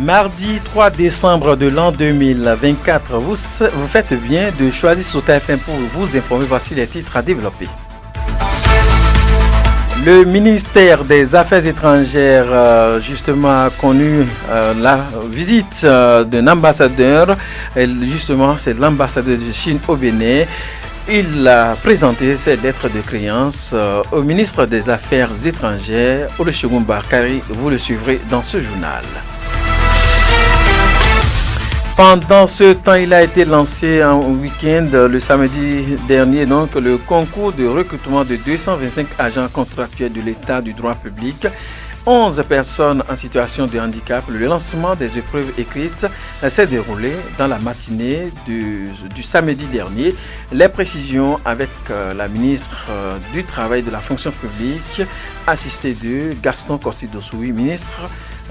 Mardi 3 décembre de l'an 2024, vous faites bien de choisir Sota FM pour vous informer. Voici les titres à développer. Le ministère des Affaires étrangères, justement, a connu la visite d'un ambassadeur. Justement, c'est l'ambassadeur de Chine au Bénin. Il a présenté ses lettres de créance au ministre des Affaires étrangères, Olusegun Bakari. Vous le suivrez dans ce journal. Pendant ce temps, il a été lancé en week-end le samedi dernier, donc le concours de recrutement de 225 agents contractuels de l'État du droit public. 11 personnes en situation de handicap. Le lancement des épreuves écrites s'est déroulé dans la matinée du samedi dernier. Les précisions avec la ministre du Travail et de la Fonction publique, assistée de Gaston Kossi-Dossoui, ministre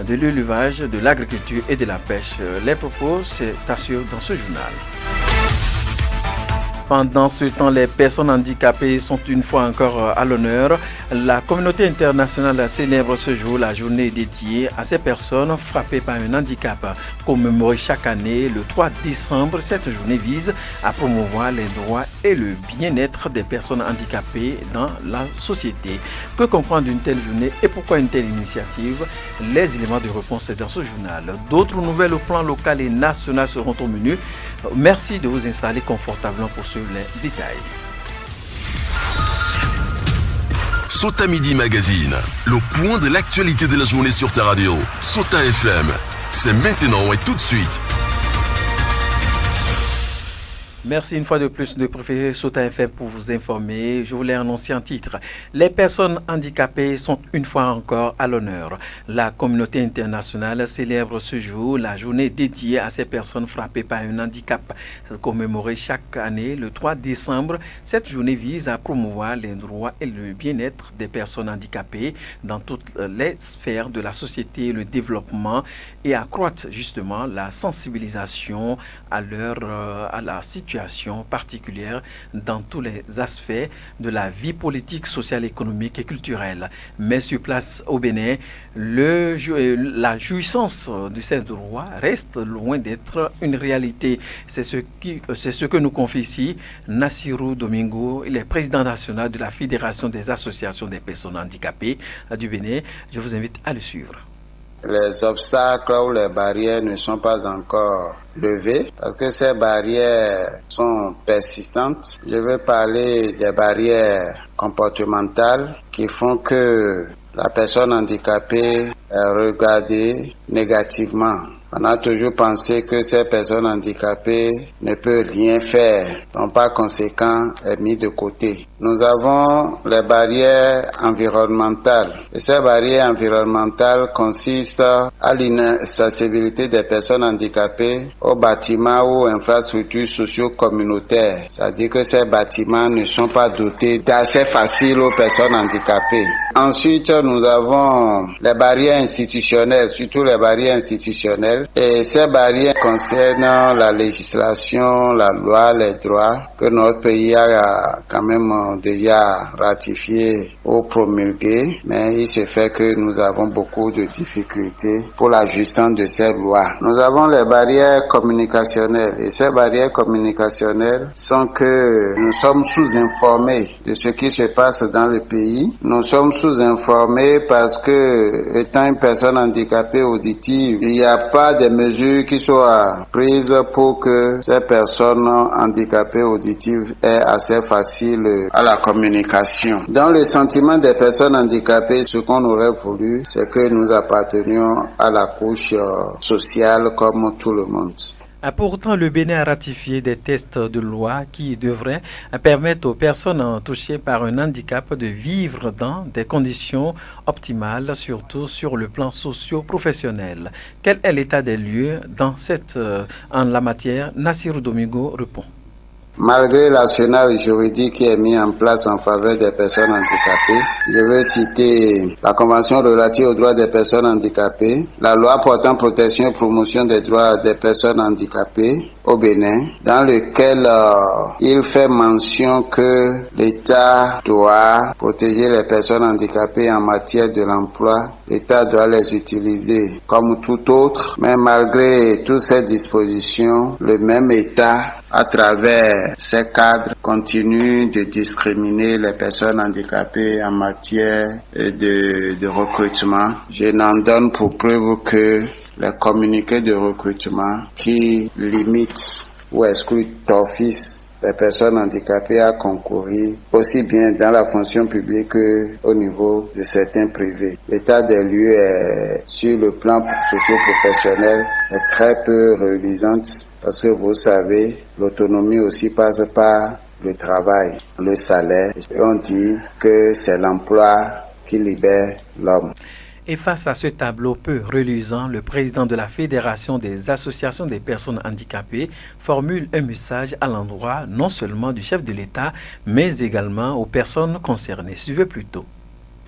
de l'élevage, de l'agriculture et de la pêche. Les propos s'assurent dans ce journal. Pendant ce temps, les personnes handicapées sont une fois encore à l'honneur. La communauté internationale célèbre ce jour la journée dédiée à ces personnes frappées par un handicap. Commémorée chaque année le 3 décembre, cette journée vise à promouvoir les droits et le bien-être des personnes handicapées dans la société. Que comprendre une telle journée et pourquoi une telle initiative? Les éléments de réponse dans ce journal. D'autres nouvelles au plan local et national seront au menu. Merci de vous installer confortablement pour suivre les détails. Sota Midi Magazine, le point de l'actualité de la journée sur ta radio. Sota FM, c'est maintenant et tout de suite. Merci une fois de plus de préférer Sota FM pour vous informer. Je voulais annoncer un titre. Les personnes handicapées sont une fois encore à l'honneur. La communauté internationale célèbre ce jour la journée dédiée à ces personnes frappées par un handicap. Commémorée chaque année le 3 décembre, cette journée vise à promouvoir les droits et le bien-être des personnes handicapées dans toutes les sphères de la société et le développement et accroître justement la sensibilisation à la situation particulière dans tous les aspects de la vie politique, sociale, économique et culturelle. Mais sur place au Bénin, la jouissance de ces droits reste loin d'être une réalité. C'est ce que nous confie ici Nassirou Domingo. Il est président national de la Fédération des associations des personnes handicapées du Bénin. Je vous invite à le suivre. Les obstacles ou les barrières ne sont pas encore levées parce que ces barrières sont persistantes. Je veux parler des barrières comportementales qui font que la personne handicapée est regardée négativement. On a toujours pensé que ces personnes handicapées ne peuvent rien faire, donc par conséquent est mis de côté. Nous avons les barrières environnementales. Et ces barrières environnementales consistent à l'inaccessibilité des personnes handicapées aux bâtiments ou infrastructures socio-communautaires. C'est-à-dire que ces bâtiments ne sont pas dotés d'accès facile aux personnes handicapées. Ensuite, nous avons les barrières institutionnelles, surtout les barrières institutionnelles. Et ces barrières concernent la législation, la loi, les droits que notre pays a quand même déjà ratifié ou promulgué. Mais il se fait que nous avons beaucoup de difficultés pour la jouissance de ces lois. Nous avons les barrières communicationnelles. Et ces barrières communicationnelles sont que nous sommes sous-informés de ce qui se passe dans le pays. Nous sommes sous-informés parce que, étant une personne handicapée auditive, il n'y a pas des mesures qui soient prises pour que ces personnes handicapées auditives aient accès facile à la communication. Dans le sentiment des personnes handicapées, ce qu'on aurait voulu, c'est que nous appartenions à la couche sociale comme tout le monde. Pourtant, le Bénin a ratifié des textes de loi qui devraient permettre aux personnes touchées par un handicap de vivre dans des conditions optimales, surtout sur le plan socio-professionnel. Quel est l'état des lieux en la matière? Nassirou Domingo répond. Malgré l'arsenal juridique qui est mis en place en faveur des personnes handicapées, je veux citer la Convention relative aux droits des personnes handicapées, la loi portant protection et promotion des droits des personnes handicapées, au Bénin, dans lequel il fait mention que l'État doit protéger les personnes handicapées en matière de l'emploi. L'État doit les utiliser comme tout autre, mais malgré toutes ces dispositions, le même État, à travers ses cadres, continue de discriminer les personnes handicapées en matière de recrutement. Je n'en donne pour preuve que les communiqués de recrutement qui limitent ou excluent d'office les personnes handicapées à concourir aussi bien dans la fonction publique qu'au niveau de certains privés. L'état des lieux est, sur le plan socio-professionnel, est très peu reluisante parce que vous savez, l'autonomie aussi passe par le travail, le salaire. Et on dit que c'est l'emploi qui libère l'homme. Et face à ce tableau peu reluisant, le président de la Fédération des associations des personnes handicapées formule un message à l'endroit non seulement du chef de l'État, mais également aux personnes concernées. Suivez plutôt.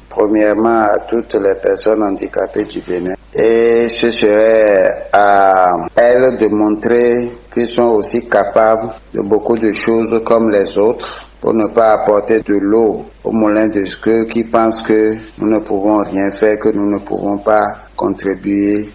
Premièrement, à toutes les personnes handicapées du Bénin. Et ce serait à elles de montrer qu'ils sont aussi capables de beaucoup de choses comme les autres, pour ne pas apporter de l'eau au moulin de ceux qui pensent que nous ne pouvons rien faire, que nous ne pouvons pas contribuer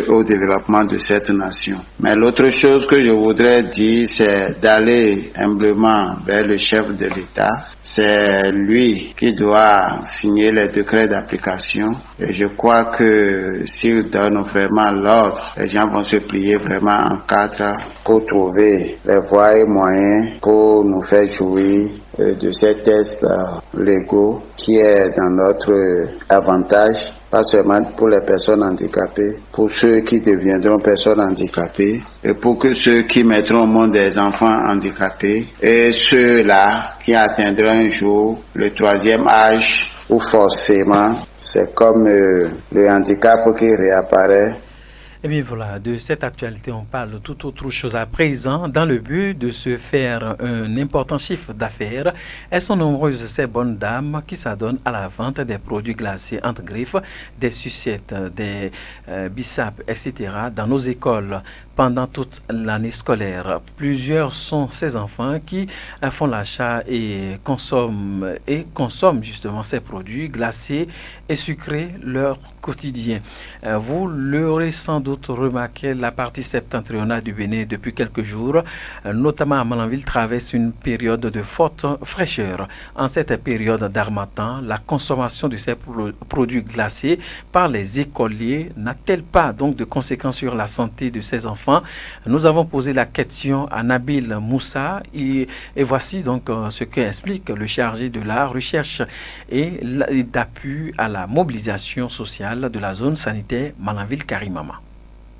au développement de cette nation. Mais l'autre chose que je voudrais dire, c'est d'aller humblement vers le chef de l'État. C'est lui qui doit signer les décrets d'application. Et je crois que s'il donne vraiment l'ordre, les gens vont se plier vraiment en quatre pour trouver les voies et moyens pour nous faire jouir de ces tests légaux qui est dans notre avantage, pas seulement pour les personnes handicapées, pour ceux qui deviendront personnes handicapées et pour que ceux qui mettront au monde des enfants handicapés et ceux-là qui atteindront un jour le 3e âge où forcément c'est comme le handicap qui réapparaît. Et bien voilà, de cette actualité, on parle de toute autre chose à présent. Dans le but de se faire un important chiffre d'affaires, elles sont nombreuses ces bonnes dames qui s'adonnent à la vente des produits glacés entre griffes, des sucettes, des bissap, etc. dans nos écoles pendant toute l'année scolaire. Plusieurs sont ces enfants qui font l'achat et consomment justement ces produits glacés et sucrés leur quotidien. Vous l'aurez sans doute remarqué, la partie septentrionale du Bénin depuis quelques jours, notamment à Malanville, traverse une période de forte fraîcheur. En cette période d'harmattan, la consommation de ces produits glacés par les écoliers n'a-t-elle pas donc de conséquences sur la santé de ces enfants? Nous avons posé la question à Nabil Moussa et voici donc ce qu'explique le chargé de la recherche et d'appui à la mobilisation sociale de la zone sanitaire Malanville-Karimama.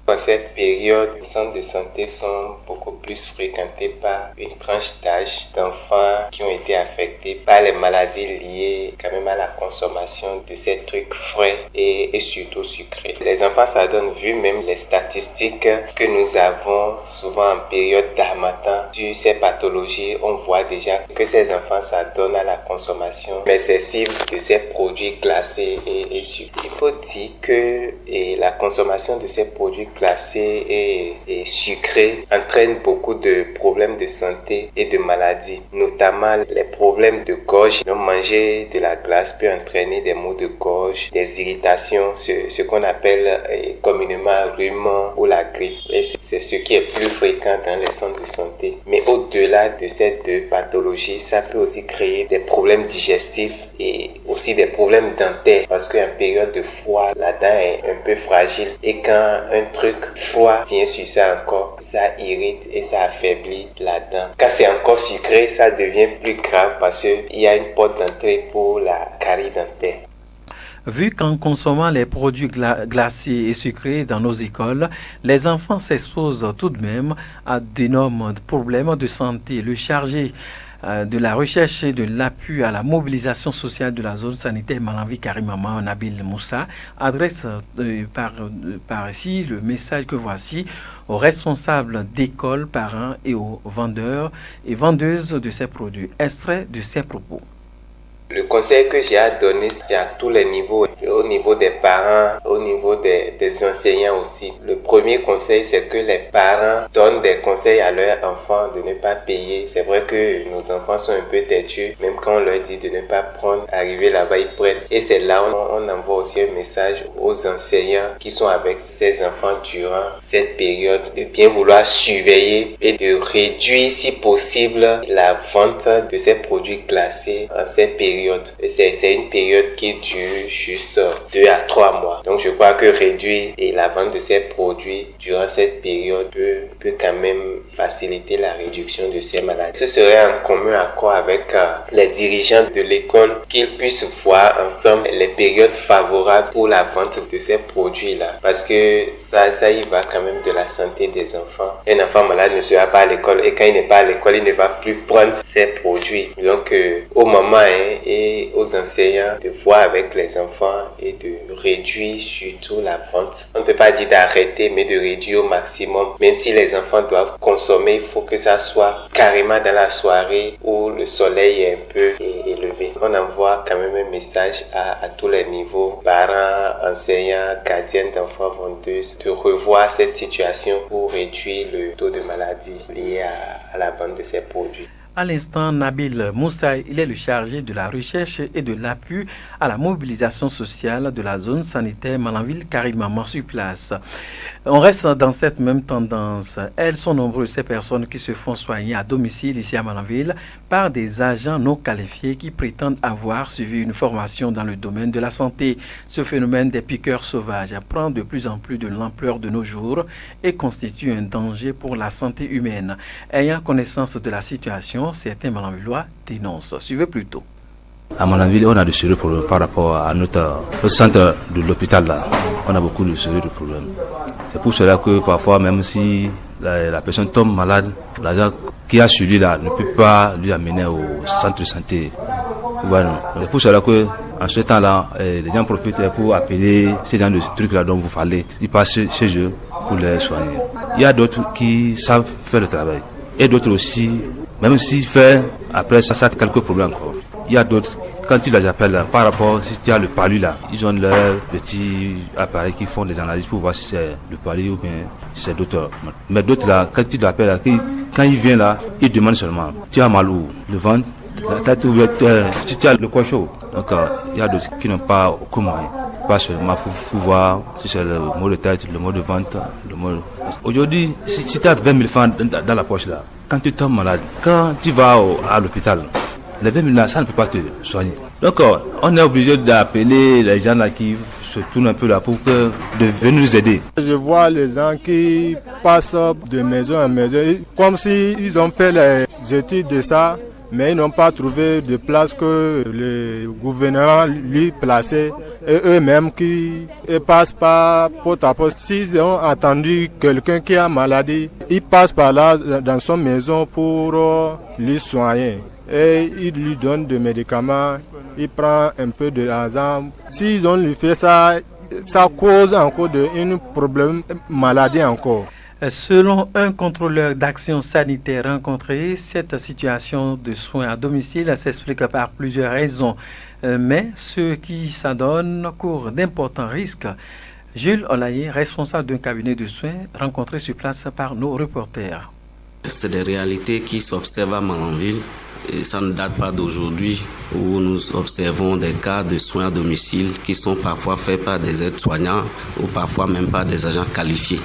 En cette période, les centres de santé sont beaucoup plus fréquentés par une tranche d'âge d'enfants qui ont été affectés par les maladies liées quand même à la consommation de ces trucs frais et surtout sucrés. Les enfants s'adonnent, vu même les statistiques que nous avons souvent en période d'harmattan sur ces pathologies, on voit déjà que ces enfants s'adonnent à la consommation excessive de ces produits glacés et sucrés. Il faut dire que la consommation de ces produits glacés et sucrés entraîne beaucoup de problèmes de santé et de maladies, notamment les problèmes de gorge. Donc, manger de la glace peut entraîner des maux de gorge, des irritations, ce qu'on appelle communément rhume ou la grippe. Et c'est ce qui est plus fréquent dans les centres de santé. Mais au-delà de ces deux pathologies, ça peut aussi créer des problèmes digestifs et aussi des problèmes dentaires parce qu'en période de froid, la dent est un peu fragile et quand un truc froid vient sur ça encore, ça irrite et ça affaiblit la dent. Quand c'est encore sucré, ça devient plus grave parce qu'il y a une porte d'entrée pour la carie dentaire. Vu qu'en consommant les produits glacés et sucrés dans nos écoles, les enfants s'exposent tout de même à d'énormes problèmes de santé. Le chargé de la recherche et de l'appui à la mobilisation sociale de la zone sanitaire Malanville-Karimama, Nabil Moussa, adresse par ici le message que voici aux responsables d'écoles, parents et aux vendeurs et vendeuses de ces produits. Extrait de ces propos. Le conseil que j'ai à donner, c'est à tous les niveaux, au niveau des parents, au niveau des enseignants aussi. Le premier conseil, c'est que les parents donnent des conseils à leurs enfants de ne pas payer. C'est vrai que nos enfants sont un peu têtus, même quand on leur dit de ne pas prendre, arriver là-bas, ils prennent. Et c'est là où on envoie aussi un message aux enseignants qui sont avec ces enfants durant cette période, de bien vouloir surveiller et de réduire si possible la vente de ces produits classés en cette période. Et c'est une période qui dure juste 2 à 3 mois. Donc je crois que réduire la vente de ces produits durant cette période peut quand même faciliter la réduction de ces maladies. Ce serait en commun accord avec les dirigeants de l'école qu'ils puissent voir ensemble les périodes favorables pour la vente de ces produits-là. Parce que ça y va quand même de la santé des enfants. Un enfant malade ne sera pas à l'école et quand il n'est pas à l'école, il ne va plus prendre ces produits. Donc au moment et aux enseignants de voir avec les enfants et de réduire surtout la vente. On ne peut pas dire d'arrêter, mais de réduire au maximum. Même si les enfants doivent consommer, il faut que ça soit carrément dans la soirée où le soleil est un peu élevé. On envoie quand même un message à tous les niveaux, parents, enseignants, gardiens d'enfants vendeuses, de revoir cette situation pour réduire le taux de maladie lié à la vente de ces produits. À l'instant, Nabil Moussa, il est le chargé de la recherche et de l'appui à la mobilisation sociale de la zone sanitaire Malanville-Carimama sur place. On reste dans cette même tendance. Elles sont nombreuses ces personnes qui se font soigner à domicile ici à Malanville par des agents non qualifiés qui prétendent avoir suivi une formation dans le domaine de la santé. Ce phénomène des piqueurs sauvages prend de plus en plus de l'ampleur de nos jours et constitue un danger pour la santé humaine. Ayant connaissance de la situation, certains Malanvillois dénoncent. Suivez plutôt. À Malanville, on a de sérieux problèmes par rapport à notre centre de l'hôpital là. On a beaucoup de sérieux problèmes. C'est pour cela que parfois, même si la personne tombe malade, l'agent qui a suivi là ne peut pas lui amener au centre de santé. Voilà. C'est pour cela que en ce temps-là, les gens profitent pour appeler ces gens de trucs là dont vous parlez. Ils passent chez eux pour les soigner. Il y a d'autres qui savent faire le travail. Et d'autres aussi, même s'ils font, après ça a quelques problèmes encore. Il y a d'autres, quand ils les appellent, par rapport, si tu as le palu là, ils ont leur petit appareil qui font des analyses pour voir si c'est le palu ou bien si c'est d'autres. Mais d'autres là, quand tu l'appelles, quand il vient là, il demande seulement, tu as mal où? Le ventre, la tête ou si tu as le corps chaud. Donc il y a d'autres qui n'ont pas aucun moyen. Pas seulement pour voir si c'est le mot de tête, le mot de ventre, le mot de... Aujourd'hui, si tu as 20 000 francs dans la poche là, quand tu tombes malade, quand tu vas à l'hôpital, les 20 000 là, ça ne peut pas te soigner. Donc on est obligé d'appeler les gens là qui se tournent un peu là pour de venir nous aider. Je vois les gens qui passent de maison en maison, comme s'ils ont fait les études de ça, mais ils n'ont pas trouvé de place que le gouvernement lui plaçait. Et eux-mêmes qui passent par porte à porte. S'ils ont attendu quelqu'un qui a maladie, ils passent par là dans son maison pour lui soigner. Et ils lui donnent des médicaments, il prend un peu de l'argent. S'ils ont lui fait ça, ça cause encore un problème, maladie encore. Selon un contrôleur d'action sanitaire rencontré, cette situation de soins à domicile s'explique par plusieurs raisons. Mais ceux qui s'adonnent courent d'importants risques. Jules Olaye, responsable d'un cabinet de soins, rencontré sur place par nos reporters. C'est des réalités qui s'observent à Malanville. Et ça ne date pas d'aujourd'hui où nous observons des cas de soins à domicile qui sont parfois faits par des aides-soignants ou parfois même par des agents qualifiés.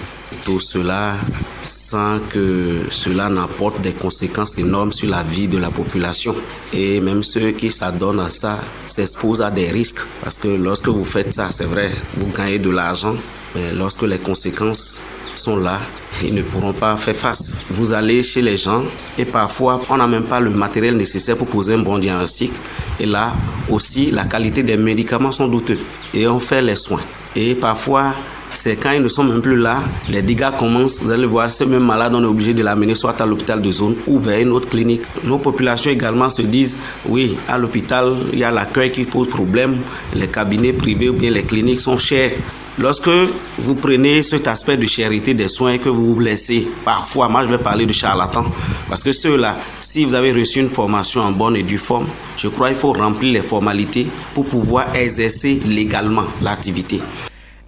Tout cela sans que cela n'apporte des conséquences énormes sur la vie de la population. Et même ceux qui s'adonnent à ça s'exposent à des risques. Parce que lorsque vous faites ça, c'est vrai, vous gagnez de l'argent. Mais lorsque les conséquences sont là, ils ne pourront pas faire face. Vous allez chez les gens et parfois on n'a même pas le matériel nécessaire pour poser un bon diagnostic. Et là aussi, la qualité des médicaments sont douteuses. Et on fait les soins. Et parfois, c'est quand ils ne sont même plus là, les dégâts commencent. Vous allez voir, ce même malade, on est obligé de l'amener soit à l'hôpital de zone ou vers une autre clinique. Nos populations également se disent, oui, à l'hôpital, il y a l'accueil qui pose problème, les cabinets privés ou bien les cliniques sont chers. Lorsque vous prenez cet aspect de charité des soins que vous laissez, parfois, moi je vais parler de charlatans, parce que ceux-là, si vous avez reçu une formation en bonne et due forme, je crois qu'il faut remplir les formalités pour pouvoir exercer légalement l'activité.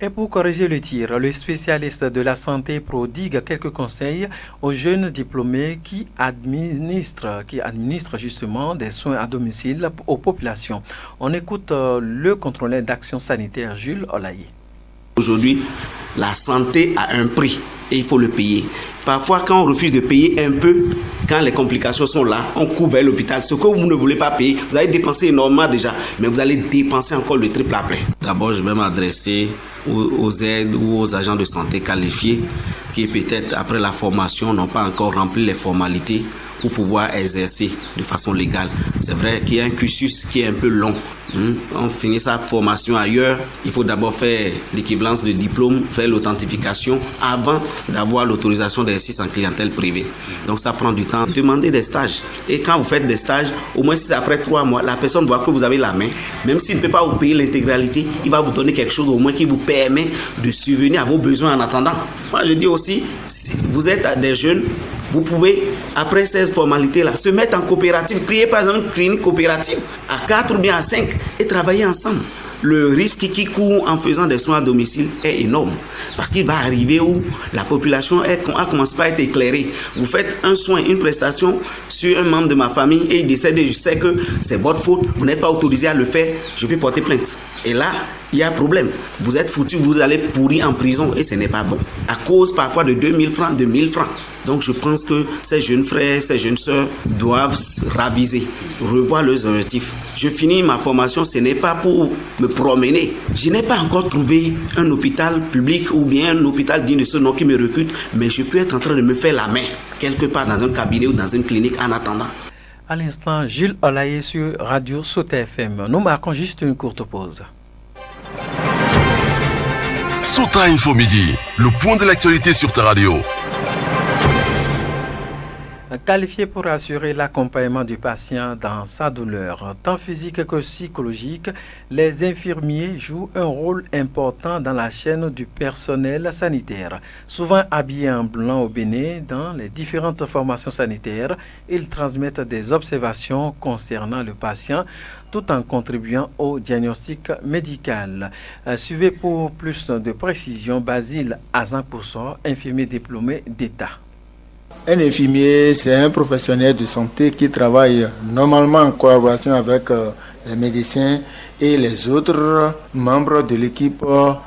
Et pour corriger le tir, le spécialiste de la santé prodigue quelques conseils aux jeunes diplômés qui administrent justement des soins à domicile aux populations. On écoute le contrôleur d'action sanitaire Jules Olaye. Aujourd'hui, la santé a un prix et il faut le payer. Parfois, quand on refuse de payer un peu, quand les complications sont là, on court vers l'hôpital. Ce que vous ne voulez pas payer, vous allez dépenser énormément déjà, mais vous allez dépenser encore le triple après. D'abord, je vais m'adresser aux aides ou aux agents de santé qualifiés qui peut-être après la formation n'ont pas encore rempli les formalités pour pouvoir exercer de façon légale. C'est vrai qu'il y a un cursus qui est un peu long. On finit sa formation ailleurs, il faut d'abord faire l'équivalence de diplôme, faire l'authentification avant d'avoir l'autorisation d'exercice en clientèle privée. Donc ça prend du temps. Demandez des stages. Et quand vous faites des stages, au moins si c'est après 3 mois, la personne voit que vous avez la main. Même s'il ne peut pas vous payer l'intégralité, il va vous donner quelque chose au moins qui vous permet de subvenir à vos besoins en attendant. Moi je dis aussi, si vous êtes des jeunes, vous pouvez, après ces formalités-là, se mettre en coopérative, créer par exemple une clinique coopérative à 4 ou bien à 5 et travailler ensemble. Le risque qui court en faisant des soins à domicile est énorme parce qu'il va arriver où la population a commencé pas à être éclairée. Vous faites un soin, une prestation sur un membre de ma famille et il décède, je sais que c'est votre faute, vous n'êtes pas autorisé à le faire, je peux porter plainte. Et là, il y a un problème. Vous êtes foutu, vous allez pourrir en prison et ce n'est pas bon. À cause parfois de 2000 francs, de 1000 francs. Donc je pense que ces jeunes frères, ces jeunes sœurs doivent raviser, revoir leurs objectifs. Je finis ma formation, ce n'est pas pour me promener. Je n'ai pas encore trouvé un hôpital public ou bien un hôpital digne de ce nom qui me recrute, mais je peux être en train de me faire la main quelque part dans un cabinet ou dans une clinique en attendant. À l'instant, Jules Olaye sur Radio Sauta FM. Nous marquons juste une courte pause. Sauta Info Midi, le point de l'actualité sur ta radio. Qualifié pour assurer l'accompagnement du patient dans sa douleur, tant physique que psychologique, les infirmiers jouent un rôle important dans la chaîne du personnel sanitaire. Souvent habillés en blanc au Bénin dans les différentes formations sanitaires, ils transmettent des observations concernant le patient tout en contribuant au diagnostic médical. Suivez pour plus de précision Basile Azanpousson, infirmier diplômé d'État. Un infirmier, c'est un professionnel de santé qui travaille normalement en collaboration avec les médecins et les autres membres de l'équipe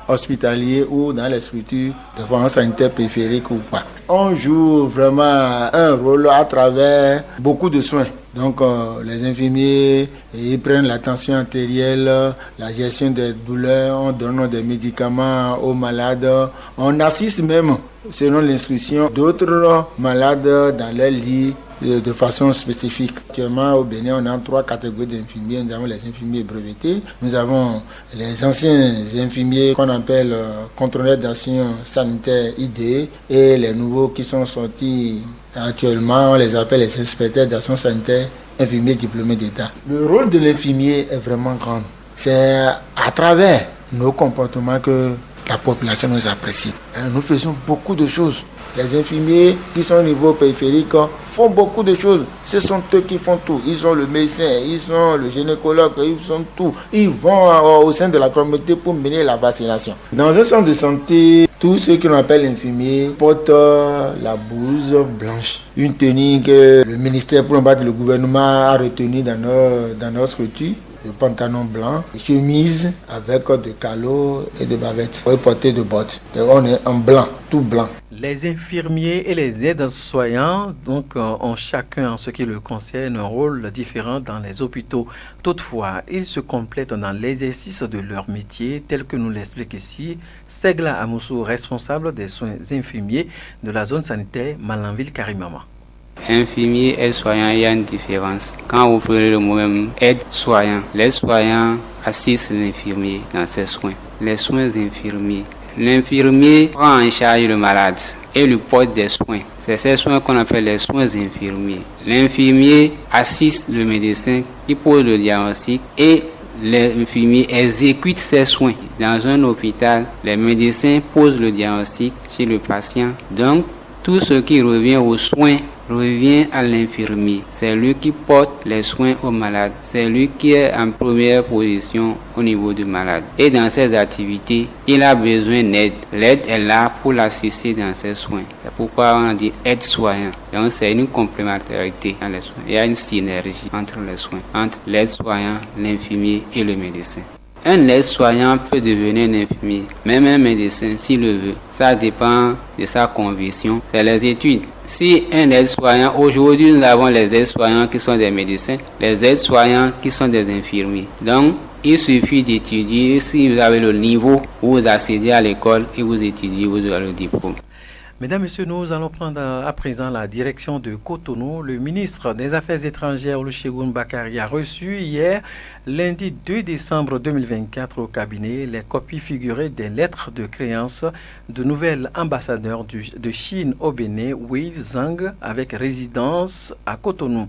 hospitalière ou dans les structures de formation sanitaire périphérique ou pas. On joue vraiment un rôle à travers beaucoup de soins. Donc les infirmiers, ils prennent la tension artérielle, la gestion des douleurs, on donne des médicaments aux malades. On assiste même, selon l'instruction, d'autres malades dans leur lit de façon spécifique. Actuellement au Bénin, on a 3 catégories d'infirmiers. Nous avons les infirmiers brevetés, nous avons les anciens infirmiers qu'on appelle contrôleurs d'action sanitaire ID et les nouveaux qui sont sortis actuellement, on les appelle les inspecteurs d'action sanitaire, infirmiers diplômés d'État. Le rôle de l'infirmier est vraiment grand. C'est à travers nos comportements que la population nous apprécie. Nous faisons beaucoup de choses. Les infirmiers qui sont au niveau périphérique font beaucoup de choses. Ce sont eux qui font tout. Ils sont le médecin, ils sont le gynécologue, ils sont tout. Ils vont au sein de la communauté pour mener la vaccination. Dans un centre de santé, tous ceux que l'on appelle infirmiers portent la blouse blanche. Une tenue que le ministère, pour combattre le gouvernement, a retenue dans notre structure. Le pantalon blanc, chemise avec de calots et de bavettes. On peut porter de bottes. On est en blanc, tout blanc. Les infirmiers et les aides-soignants ont chacun en ce qui le concerne un rôle différent dans les hôpitaux. Toutefois, ils se complètent dans l'exercice de leur métier, tel que nous l'explique ici Segla Amoussou, responsable des soins infirmiers de la zone sanitaire Malanville-Karimama. Infirmier et soignant, il y a une différence. Quand vous prenez le mot même aide-soignant, les soignants assistent l'infirmier dans ses soins. Les soins infirmiers L'infirmier prend en charge le malade et lui porte des soins. C'est ces soins qu'on appelle les soins infirmiers. L'infirmier assiste le médecin qui pose le diagnostic et l'infirmier exécute ses soins. Dans un hôpital, les médecins posent le diagnostic chez le patient. Donc, tout ce qui revient aux soins revient à l'infirmier. C'est lui qui porte les soins au malade. C'est lui qui est en première position au niveau du malade. Et dans ses activités, il a besoin d'aide. L'aide est là pour l'assister dans ses soins. C'est pourquoi on dit aide-soignant. Donc c'est une complémentarité dans les soins. Il y a une synergie entre les soins, entre l'aide-soignant, l'infirmier et le médecin. Un aide-soignant peut devenir un infirmier, même un médecin s'il le veut. Ça dépend de sa conviction. C'est les études. Si un aide-soignant, aujourd'hui nous avons les aides-soignants qui sont des médecins, les aides-soignants qui sont des infirmiers. Donc, il suffit d'étudier. Si vous avez le niveau, vous accédez à l'école et vous étudiez, vous aurez le diplôme. Mesdames, Messieurs, nous allons prendre à présent la direction de Cotonou. Le ministre des Affaires étrangères, Olusegun Bakari, a reçu hier, lundi 2 décembre 2024, au cabinet, les copies figurées des lettres de créance du nouvel ambassadeur de Chine au Bénin, Wei Zhang, avec résidence à Cotonou.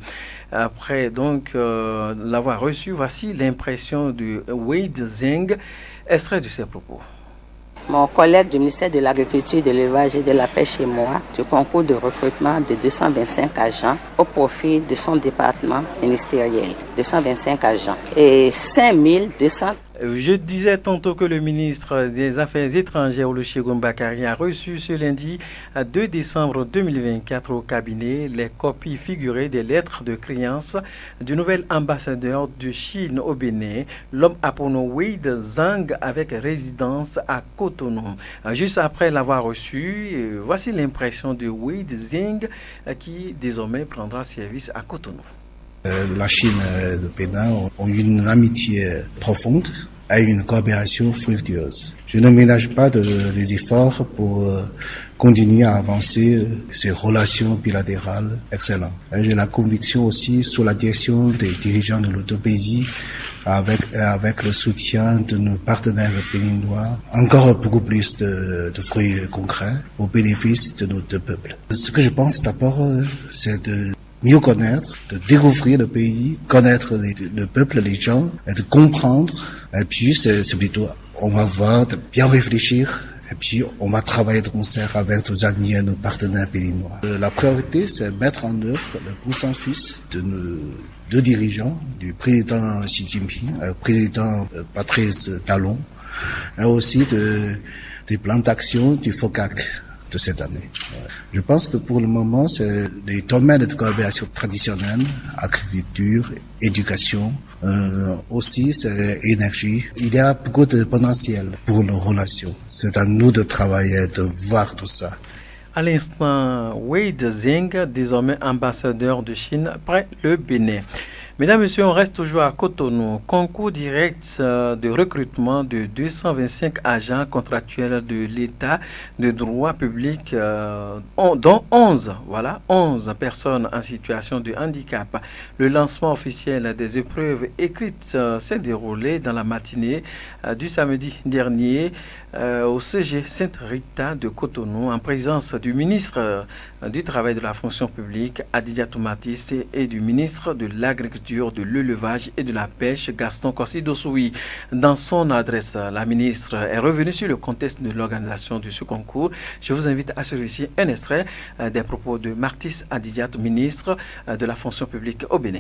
Après donc l'avoir reçu, voici l'impression de Wei Zhang, extrait de ses propos. Mon collègue du ministère de l'Agriculture, de l'Élevage et de la Pêche et moi, du concours de recrutement de 225 agents au profit de son département ministériel. 225 agents et 5200. Je disais tantôt que le ministre des Affaires étrangères, Olusegun Bakari, a reçu ce lundi 2 décembre 2024 au cabinet les copies figurées des lettres de créance du nouvel ambassadeur de Chine au Bénin, l'homme appelé Wei Zhang, avec résidence à Cotonou. Juste après l'avoir reçu, voici l'impression de Wei Zhang qui désormais prendra service à Cotonou. La Chine et le Bénin ont une amitié profonde et une coopération fructueuse. Je ne ménage pas des efforts pour continuer à avancer ces relations bilatérales excellentes. J'ai la conviction aussi, sous la direction des dirigeants de nos deux pays, avec le soutien de nos partenaires béninois, encore beaucoup plus de fruits concrets au bénéfice de nos deux peuples. Ce que je pense d'abord, c'est de mieux connaître, de découvrir le pays, connaître le peuple, les gens, et de comprendre. Et puis, c'est plutôt, on va voir, de bien réfléchir, et puis on va travailler de concert avec nos amis et nos partenaires béninois. La priorité, c'est mettre en œuvre le consensus de nos deux dirigeants, du président Xi Jinping, le président Patrice Talon, et aussi des plans d'action du FOCAC de cette année. Je pense que pour le moment, c'est les domaines de coopération traditionnelle, agriculture, éducation, aussi c'est énergie. Il y a beaucoup de potentiel pour nos relations. C'est à nous de travailler, de voir tout ça. À l'instant, Wei Zhang, désormais ambassadeur de Chine près le Bénin. Mesdames et messieurs, on reste toujours à Cotonou. Concours direct de recrutement de 225 agents contractuels de l'État de droit public, dont 11 personnes en situation de handicap. Le lancement officiel des épreuves écrites s'est déroulé dans la matinée du samedi dernier au CG Sainte-Rita de Cotonou en présence du ministre du Travail et de la Fonction publique, Adidiatou Matisse, et du ministre de l'Agriculture, de l'Élevage et de la Pêche, Gaston Kossi-Dossoui. Dans son adresse, la ministre est revenue sur le contexte de l'organisation de ce concours. Je vous invite à suivre ici un extrait des propos de Martis Adidiatou, ministre de la Fonction publique au Bénin.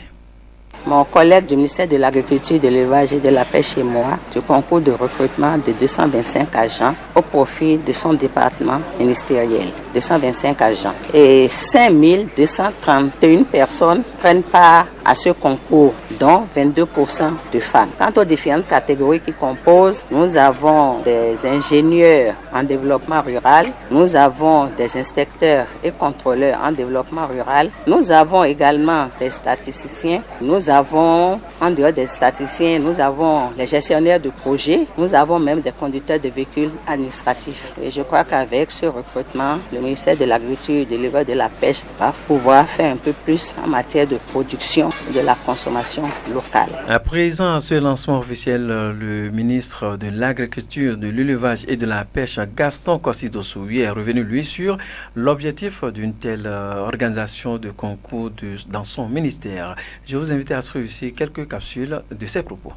Mon collègue du ministère de l'Agriculture, de l'Élevage et de la Pêche et moi, du concours de recrutement de 225 agents au profit de son département ministériel. 225 agents. Et 5231 personnes prennent part à ce concours, dont 22% de femmes. Quant aux différentes catégories qui composent, nous avons des ingénieurs en développement rural, nous avons des inspecteurs et contrôleurs en développement rural, nous avons également des statisticiens, nous avons, en dehors des statisticiens, nous avons les gestionnaires de projets, nous avons même des conducteurs de véhicules administratifs. Et je crois qu'avec ce recrutement, le le ministère de l'Agriculture, de l'Élevage et de la Pêche va pouvoir faire un peu plus en matière de production et de la consommation locale. À présent, à ce lancement officiel, le ministre de l'Agriculture, de l'Élevage et de la Pêche, Gaston Kossi-Dossoui, est revenu lui sur l'objectif d'une telle organisation de concours dans son ministère. Je vous invite à suivre ici quelques capsules de ses propos.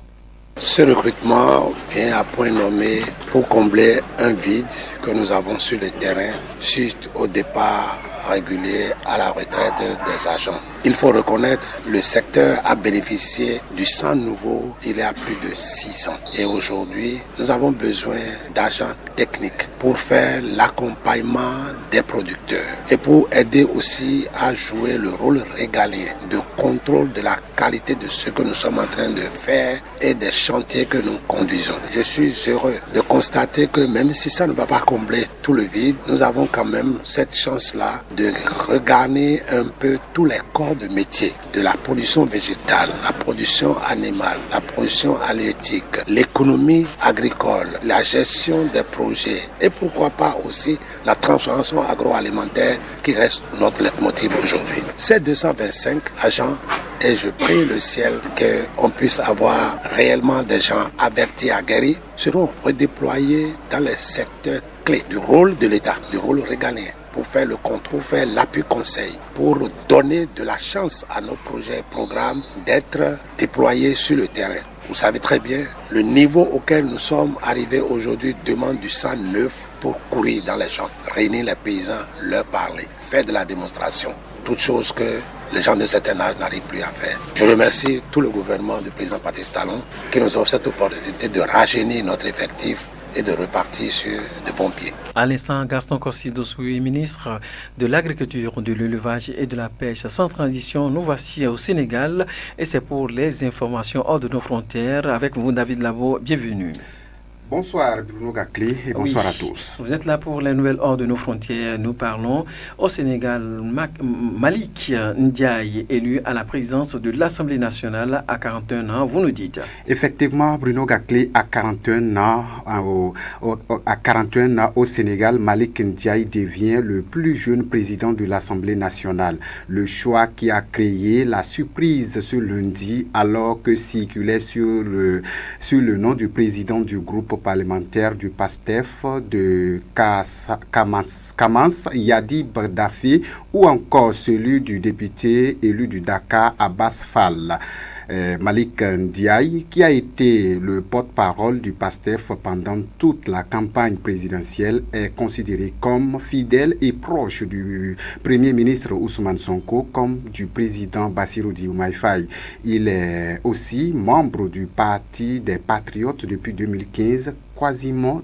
Ce recrutement vient à point nommé pour combler un vide que nous avons sur le terrain suite au départ régulier à la retraite des agents. Il faut reconnaître, le secteur a bénéficié du sang nouveau il y a plus de 6 ans. Et aujourd'hui, nous avons besoin d'agents techniques pour faire l'accompagnement des producteurs et pour aider aussi à jouer le rôle régalien de contrôle de la qualité de ce que nous sommes en train de faire et des chantiers que nous conduisons. Je suis heureux de constater que même si ça ne va pas combler tout le vide, nous avons quand même cette chance-là de regagner un peu tous les corps de métier, de la production végétale, la production animale, la production halieutique, l'économie agricole, la gestion des projets et pourquoi pas aussi la transformation agroalimentaire qui reste notre leitmotiv aujourd'hui. Ces 225 agents, et je prie le ciel qu'on puisse avoir réellement des gens avertis, aguerris, seront redéployés dans les secteurs clés du rôle de l'État, du rôle régalien, pour faire le contrôle, faire l'appui conseil, pour donner de la chance à nos projets et programmes d'être déployés sur le terrain. Vous savez très bien, le niveau auquel nous sommes arrivés aujourd'hui demande du sang neuf pour courir dans les champs, réunir les paysans, leur parler, faire de la démonstration, toutes choses que les gens de certain âge n'arrivent plus à faire. Je remercie tout le gouvernement du président Patrice Talon qui nous offre cette opportunité de rajeunir notre effectif et de repartir sur de bons pieds. À l'instant, Gaston Kossi-Dossoui, ministre de l'Agriculture, de l'Élevage et de la Pêche. Sans transition, nous voici au Sénégal et c'est pour les informations hors de nos frontières. Avec vous, David Labo, bienvenue. Bonsoir Bruno Gakli et bonsoir à tous. Vous êtes là pour les nouvelles hors de nos frontières. Nous parlons au Sénégal. Malik Ndiaye, élu à la présidence de l'Assemblée nationale à 41 ans, vous nous dites. Effectivement, Bruno Gakli, à 41 ans au Sénégal, Malik Ndiaye devient le plus jeune président de l'Assemblée nationale. Le choix qui a créé la surprise ce lundi alors que circulait sur le nom du président du groupe parlementaire du PASTEF de Kamans Yadi Daffé ou encore celui du député élu du Dakar Abbas Fall. Malik Ndiaye, qui a été le porte-parole du PASTEF pendant toute la campagne présidentielle, est considéré comme fidèle et proche du Premier ministre Ousmane Sonko comme du président Bassirou Diomaye Faye. Il est aussi membre du Parti des Patriotes depuis 2015, quasiment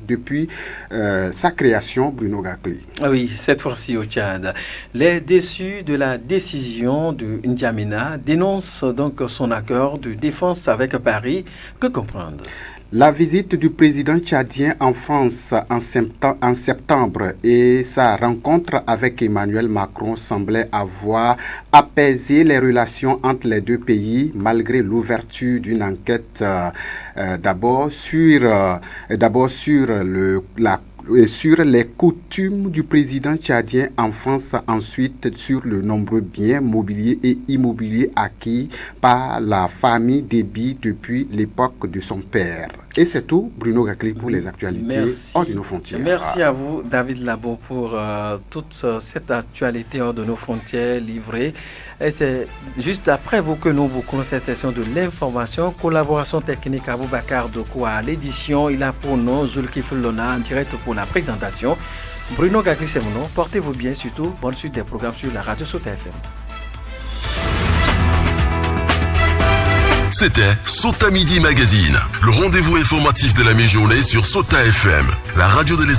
depuis sa création, Bruno Gakli. Oui, cette fois-ci au Tchad. Les déçus de la décision de N'Djamena dénoncent donc son accord de défense avec Paris. Que comprendre? La visite du président tchadien en France en septembre et sa rencontre avec Emmanuel Macron semblaient avoir apaisé les relations entre les deux pays malgré l'ouverture d'une enquête d'abord sur les coutumes du président tchadien en France, ensuite sur le nombreux biens mobiliers et immobiliers acquis par la famille Déby depuis l'époque de son père. Et c'est tout, Bruno Gakli, pour les actualités hors de nos frontières. Merci à vous, David Labo, pour toute cette actualité hors de nos frontières livrée. Et c'est juste après vous que nous bouclons cette session de l'information. Collaboration technique à Boubacar Dokoua à l'édition. Il a pour nous Zulkifl Lona en direct pour la présentation. Bruno Gakli, c'est mon nom. Portez-vous bien, surtout. Bonne suite des programmes sur la radio Sota FM. C'était Sota Midi Magazine, le rendez-vous informatif de la mi-journée sur Sota FM, la radio de l'espace.